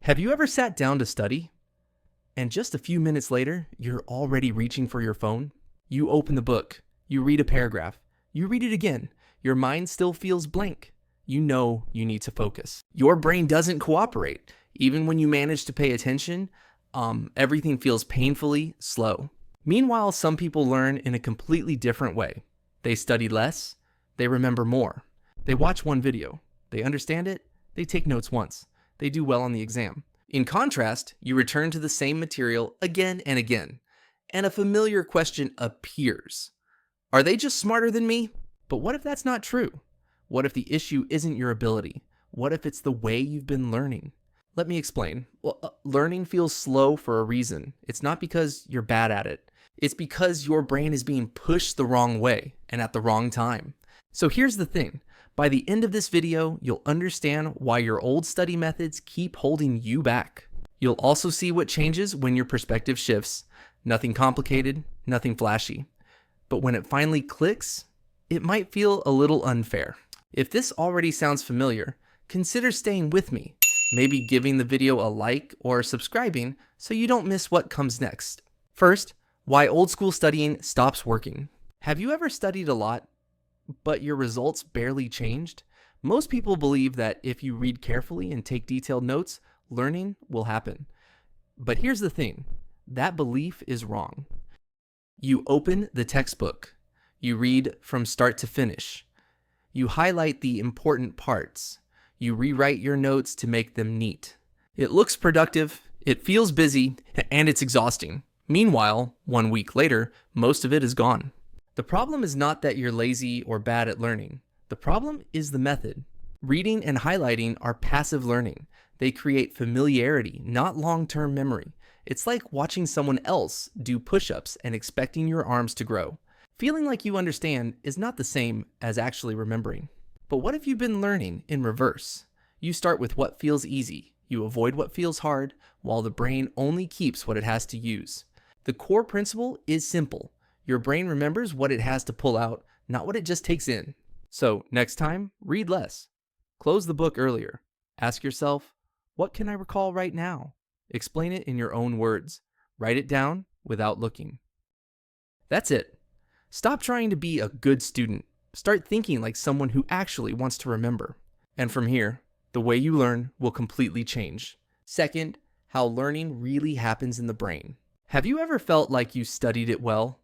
Have you ever sat down to study and just a few minutes later, you're already reaching for your phone? You open the book, you read a paragraph, you read it again, your mind still feels blank. You know you need to focus. Your brain doesn't cooperate. Even when you manage to pay attention, everything feels painfully slow. Meanwhile, some people learn in a completely different way. They study less, they remember more. They watch one video, they understand it, they take notes once, they do well on the exam. In contrast, you return to the same material again and again, and a familiar question appears. Are they just smarter than me? But what if that's not true? What if the issue isn't your ability? What if it's the way you've been learning? Let me explain. Learning feels slow for a reason. It's not because you're bad at it. It's because your brain is being pushed the wrong way and at the wrong time. So here's the thing. By the end of this video, you'll understand why your old study methods keep holding you back. You'll also see what changes when your perspective shifts. Nothing complicated, nothing flashy. But when it finally clicks, it might feel a little unfair. If this already sounds familiar, consider staying with me, maybe giving the video a like or subscribing so you don't miss what comes next. First, why old school studying stops working. Have you ever studied a lot, but your results barely changed? Most people believe that if you read carefully and take detailed notes, learning will happen. But here's the thing, that belief is wrong. You open the textbook, you read from start to finish, you highlight the important parts, you rewrite your notes to make them neat. It looks productive, it feels busy, and it's exhausting. Meanwhile, 1 week later, most of it is gone. The problem is not that you're lazy or bad at learning. The problem is the method. Reading and highlighting are passive learning. They create familiarity, not long-term memory. It's like watching someone else do push-ups and expecting your arms to grow. Feeling like you understand is not the same as actually remembering. But what if you've been learning in reverse? You start with what feels easy. You avoid what feels hard, while the brain only keeps what it has to use. The core principle is simple. Your brain remembers what it has to pull out, not what it just takes in. So next time, read less. Close the book earlier. Ask yourself, what can I recall right now? Explain it in your own words. Write it down without looking. That's it. Stop trying to be a good student. Start thinking like someone who actually wants to remember. And from here, the way you learn will completely change. Second, how learning really happens in the brain. Have you ever felt like you studied it well,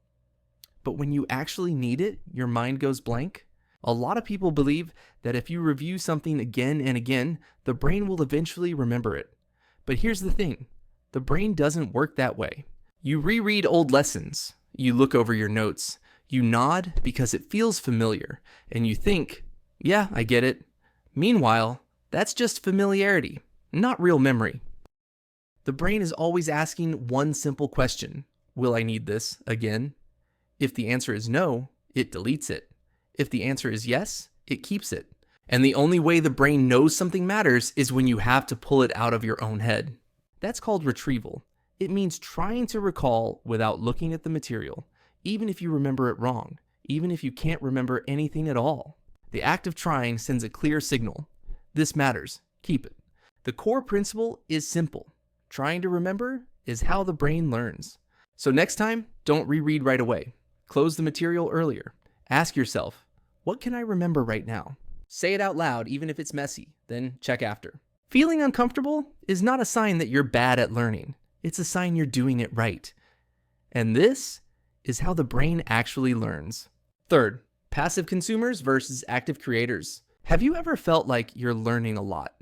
but when you actually need it, your mind goes blank? A lot of people believe that if you review something again and again, the brain will eventually remember it. But here's the thing, the brain doesn't work that way. You reread old lessons, you look over your notes, you nod because it feels familiar, and you think, yeah, I get it. Meanwhile, that's just familiarity, not real memory. The brain is always asking one simple question, will I need this again? If the answer is no, it deletes it. If the answer is yes, it keeps it. And the only way the brain knows something matters is when you have to pull it out of your own head. That's called retrieval. It means trying to recall without looking at the material, even if you remember it wrong, even if you can't remember anything at all. The act of trying sends a clear signal. This matters. Keep it. The core principle is simple. Trying to remember is how the brain learns. So next time, don't reread right away. Close the material earlier. Ask yourself, what can I remember right now? Say it out loud, even if it's messy, then check after. Feeling uncomfortable is not a sign that you're bad at learning. It's a sign you're doing it right. And this is how the brain actually learns. Third, passive consumers versus active creators. Have you ever felt like you're learning a lot,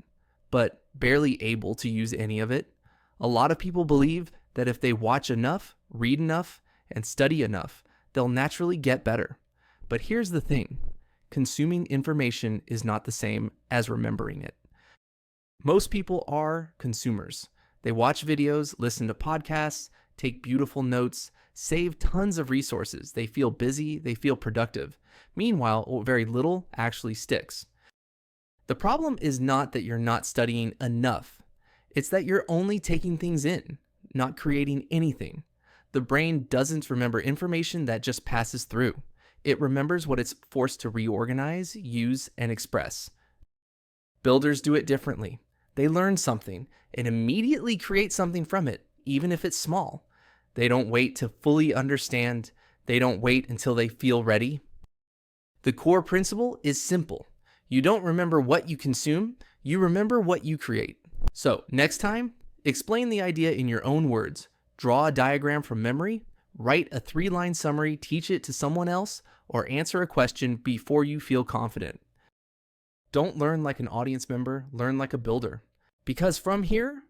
but barely able to use any of it? A lot of people believe that if they watch enough, read enough, and study enough, they'll naturally get better. But here's the thing. Consuming information is not the same as remembering it. Most people are consumers. They watch videos, listen to podcasts, take beautiful notes, save tons of resources. They feel busy, they feel productive. Meanwhile, very little actually sticks. The problem is not that you're not studying enough. It's that you're only taking things in, not creating anything. The brain doesn't remember information that just passes through. It remembers what it's forced to reorganize, use, and express. Builders do it differently. They learn something and immediately create something from it, even if it's small. They don't wait to fully understand. They don't wait until they feel ready. The core principle is simple. You don't remember what you consume, you remember what you create. So, next time, explain the idea in your own words. Draw a diagram from memory, write a 3-line summary, teach it to someone else, or answer a question before you feel confident. Don't learn like an audience member, learn like a builder. Because from here,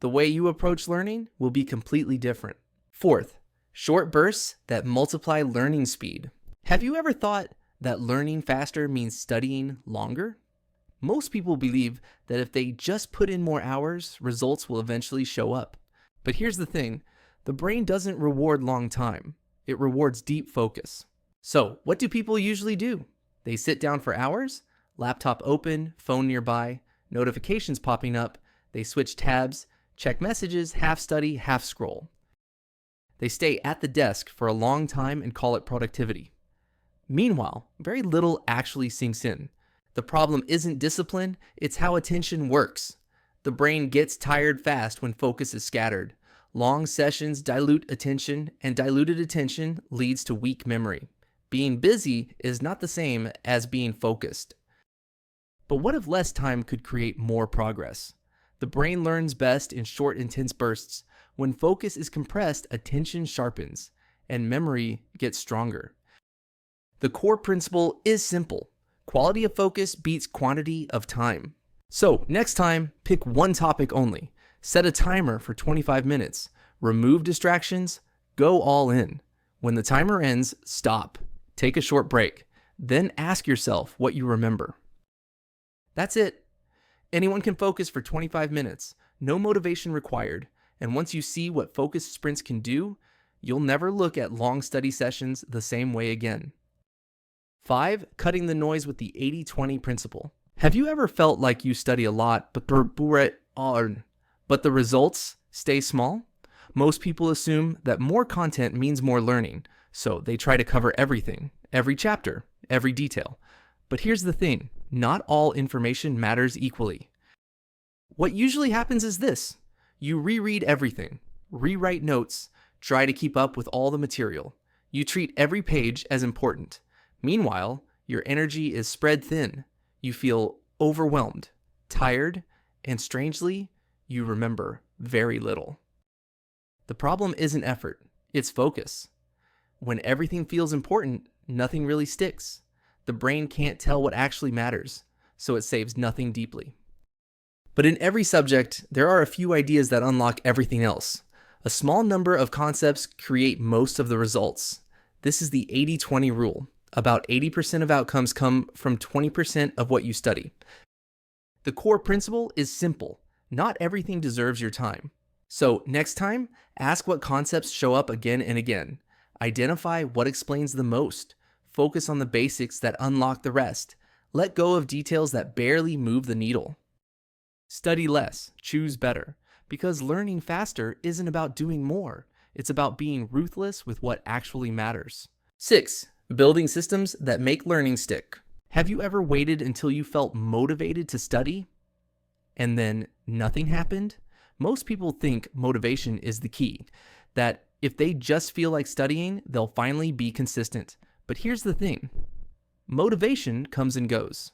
the way you approach learning will be completely different. Fourth, short bursts that multiply learning speed. Have you ever thought that learning faster means studying longer? Most people believe that if they just put in more hours, results will eventually show up. But here's the thing, the brain doesn't reward long time. It rewards deep focus. So, what do people usually do? They sit down for hours, laptop open, phone nearby, notifications popping up, they switch tabs, check messages, half study, half scroll. They stay at the desk for a long time and call it productivity. Meanwhile, very little actually sinks in. The problem isn't discipline, it's how attention works. The brain gets tired fast when focus is scattered. Long sessions dilute attention, and diluted attention leads to weak memory. Being busy is not the same as being focused. But what if less time could create more progress? The brain learns best in short, intense bursts. When focus is compressed, attention sharpens, and memory gets stronger. The core principle is simple. Quality of focus beats quantity of time. So, next time, pick one topic only. Set a timer for 25 minutes. Remove distractions. Go all in. When the timer ends, stop. Take a short break. Then ask yourself what you remember. That's it. Anyone can focus for 25 minutes. No motivation required. And once you see what focus sprints can do, you'll never look at long study sessions the same way again. 5. Cutting the noise with the 80-20 principle. Have you ever felt like you study a lot, but the results stay small? Most people assume that more content means more learning, so they try to cover everything, every chapter, every detail. But here's the thing, not all information matters equally. What usually happens is this. You reread everything, rewrite notes, try to keep up with all the material. You treat every page as important. Meanwhile, your energy is spread thin. You feel overwhelmed, tired, and strangely, you remember very little. The problem isn't effort, it's focus. When everything feels important, nothing really sticks. The brain can't tell what actually matters, so it saves nothing deeply. But in every subject, there are a few ideas that unlock everything else. A small number of concepts create most of the results. This is the 80-20 rule. About 80% of outcomes come from 20% of what you study. The core principle is simple. Not everything deserves your time. So next time, ask what concepts show up again and again. Identify what explains the most. Focus on the basics that unlock the rest. Let go of details that barely move the needle. Study less, choose better, because learning faster isn't about doing more. It's about being ruthless with what actually matters. 6. Building systems that make learning stick. Have you ever waited until you felt motivated to study and then nothing happened? Most people think motivation is the key, that if they just feel like studying, they'll finally be consistent. But here's the thing. Motivation comes and goes.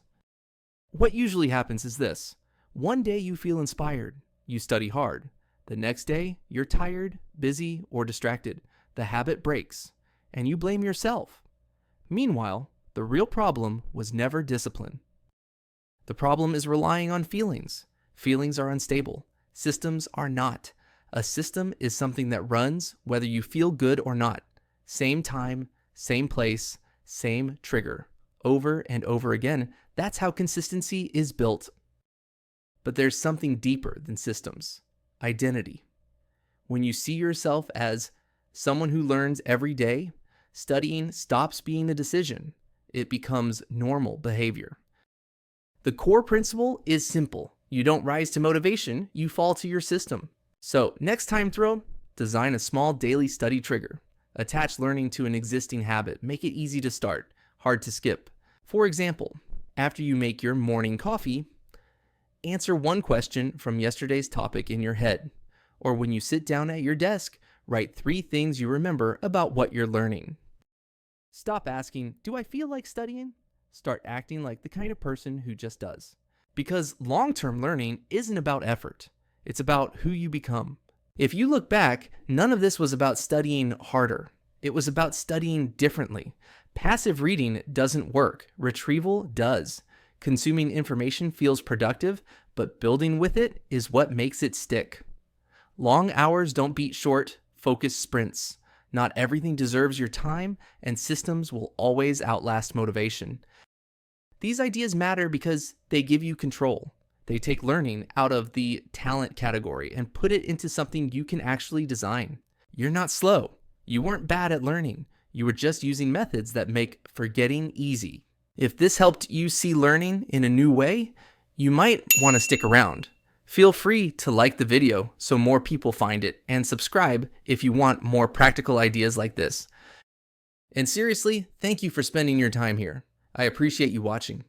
What usually happens is this. One day you feel inspired, you study hard. The next day, you're tired, busy, or distracted. The habit breaks, and you blame yourself. Meanwhile, the real problem was never discipline. The problem is relying on feelings. Feelings are unstable. Systems are not. A system is something that runs whether you feel good or not. Same time, same place, same trigger. Over and over again. That's how consistency is built. But there's something deeper than systems. Identity. When you see yourself as someone who learns every day, studying stops being a decision. It becomes normal behavior. The core principle is simple. You don't rise to motivation, you fall to your system. So next time through, design a small daily study trigger. Attach learning to an existing habit. Make it easy to start, hard to skip. For example, after you make your morning coffee, answer one question from yesterday's topic in your head. Or when you sit down at your desk, write 3 things you remember about what you're learning. Stop asking, do I feel like studying? Start acting like the kind of person who just does. Because long-term learning isn't about effort. It's about who you become. If you look back, none of this was about studying harder. It was about studying differently. Passive reading doesn't work. Retrieval does. Consuming information feels productive, but building with it is what makes it stick. Long hours don't beat short, focused sprints. Not everything deserves your time, and systems will always outlast motivation. These ideas matter because they give you control. They take learning out of the talent category and put it into something you can actually design. You're not slow. You weren't bad at learning. You were just using methods that make forgetting easy. If this helped you see learning in a new way, you might want to stick around. Feel free to like the video so more people find it, and subscribe if you want more practical ideas like this. And seriously, thank you for spending your time here. I appreciate you watching.